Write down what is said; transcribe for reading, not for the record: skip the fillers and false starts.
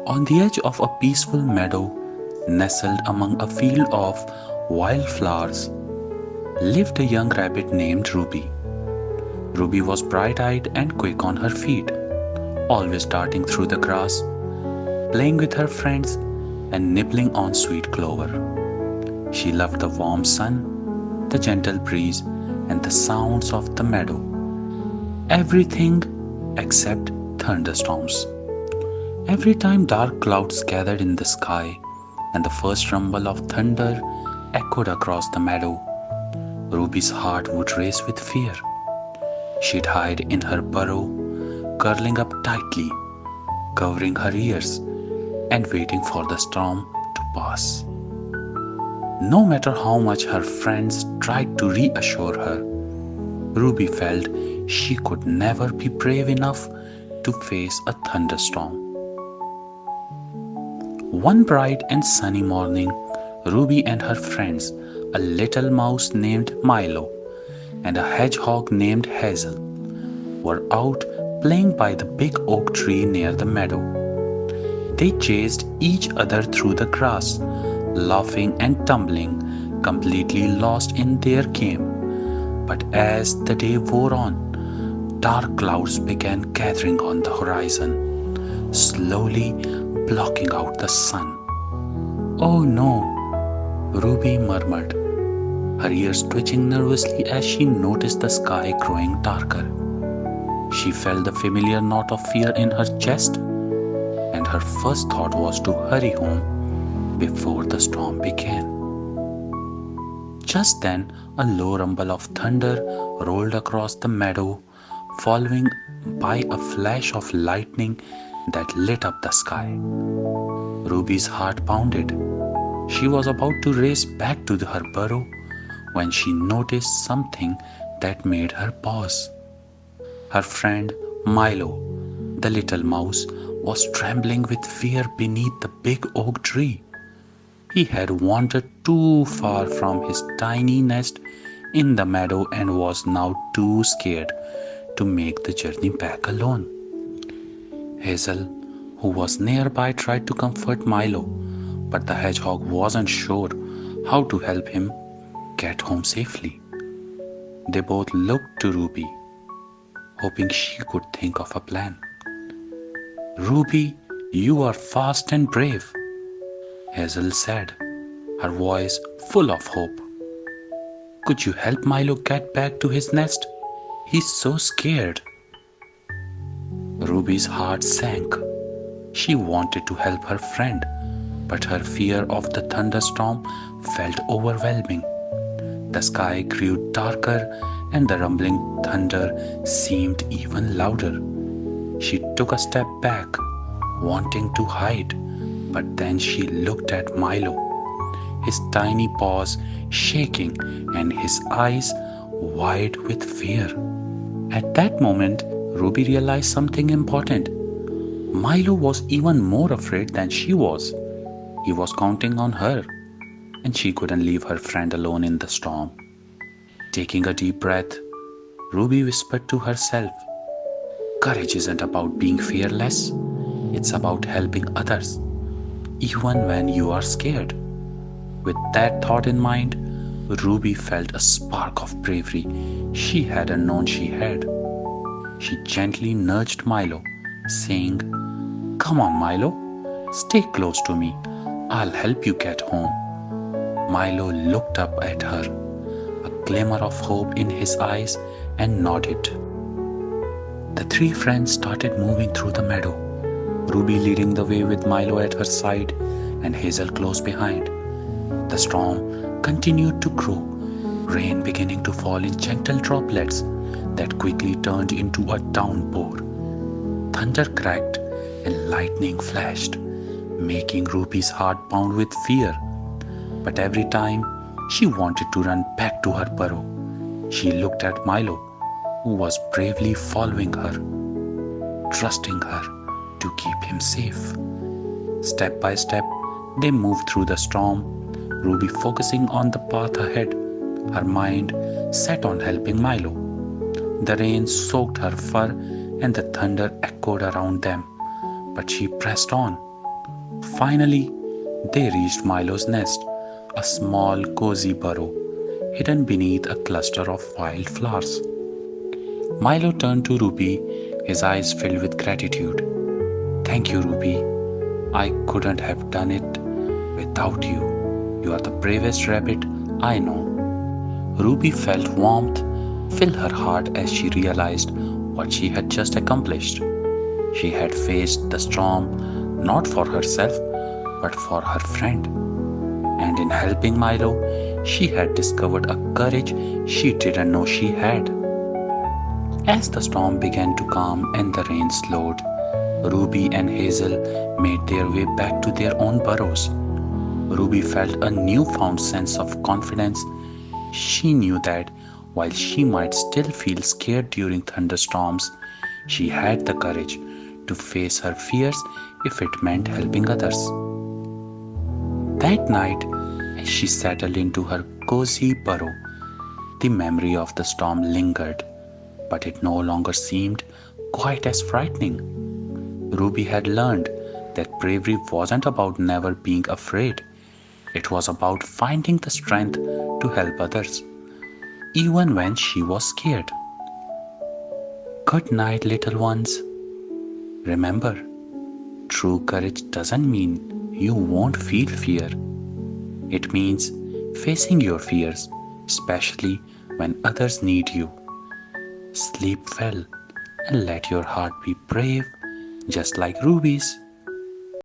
On the edge of a peaceful meadow, nestled among a field of wildflowers, lived a young rabbit named Ruby. Ruby was bright-eyed and quick on her feet, always darting through the grass, playing with her friends and nibbling on sweet clover. She loved the warm sun, the gentle breeze, and the sounds of the meadow. Everything except thunderstorms. Every time dark clouds gathered in the sky and the first rumble of thunder echoed across the meadow, Ruby's heart would race with fear. She'd hide in her burrow, curling up tightly, covering her ears and waiting for the storm to pass. No matter how much her friends tried to reassure her, Ruby felt she could never be brave enough to face a thunderstorm. One bright and sunny morning, Ruby and her friends, a little mouse named Milo and a hedgehog named Hazel, were out playing by the big oak tree near the meadow. They chased each other through the grass, laughing and tumbling, completely lost in their game. But as the day wore on, dark clouds began gathering on the horizon, slowly blocking out the sun. "Oh no," Ruby murmured, her ears twitching nervously as she noticed the sky growing darker. She felt the familiar knot of fear in her chest, and her first thought was to hurry home before the storm began. Just then, a low rumble of thunder rolled across the meadow, following by a flash of lightning that lit up the sky. Ruby's heart pounded. She was about to race back to her burrow when she noticed something that made her pause. Her friend Milo, the little mouse, was trembling with fear beneath the big oak tree. He had wandered too far from his tiny nest in the meadow and was now too scared to make the journey back alone. Hazel, who was nearby, tried to comfort Milo, but the hedgehog wasn't sure how to help him get home safely. They both looked to Ruby, hoping she could think of a plan. "Ruby, you are fast and brave," Hazel said, her voice full of hope. "Could you help Milo get back to his nest? He's so scared." Ruby's heart sank. She wanted to help her friend, but her fear of the thunderstorm felt overwhelming. The sky grew darker and the rumbling thunder seemed even louder. She took a step back, wanting to hide, but then she looked at Milo, his tiny paws shaking and his eyes wide with fear. At that moment, Ruby realized something important. Milo was even more afraid than she was. He was counting on her, and she couldn't leave her friend alone in the storm. Taking a deep breath, Ruby whispered to herself, "Courage isn't about being fearless. It's about helping others, even when you are scared." With that thought in mind, Ruby felt a spark of bravery she hadn't known she had. She gently nudged Milo, saying, "Come on, Milo, stay close to me. I'll help you get home." Milo looked up at her, a glimmer of hope in his eyes, and nodded. The three friends started moving through the meadow, Ruby leading the way with Milo at her side and Hazel close behind. The storm continued to grow, rain beginning to fall in gentle droplets that quickly turned into a downpour. Thunder cracked and lightning flashed, making Ruby's heart pound with fear. But every time she wanted to run back to her burrow, she looked at Milo, who was bravely following her, trusting her to keep him safe. Step by step, they moved through the storm, Ruby focusing on the path ahead, her mind set on helping Milo. The rain soaked her fur and the thunder echoed around them, but she pressed on, Finally, they reached Milo's nest, a small, cozy burrow hidden beneath a cluster of wildflowers. Milo turned to Ruby, his eyes filled with gratitude. Thank you, Ruby. I couldn't have done it without you. You are the bravest rabbit I know. Ruby felt warmth fill her heart as she realized what she had just accomplished. She had faced the storm not for herself but for her friend. And in helping Milo, she had discovered a courage she didn't know she had. As the storm began to calm and the rain slowed, Ruby and Hazel made their way back to their own burrows. Ruby felt a newfound sense of confidence. She knew that while she might still feel scared during thunderstorms, she had the courage to face her fears if it meant helping others. That night, as she settled into her cozy burrow, the memory of the storm lingered, but it no longer seemed quite as frightening. Ruby had learned that bravery wasn't about never being afraid. It was about finding the strength to help others, even when she was scared. Good night, little ones. Remember, true courage doesn't mean you won't feel fear. It means facing your fears, especially when others need you. Sleep well and let your heart be brave, just like Ruby's.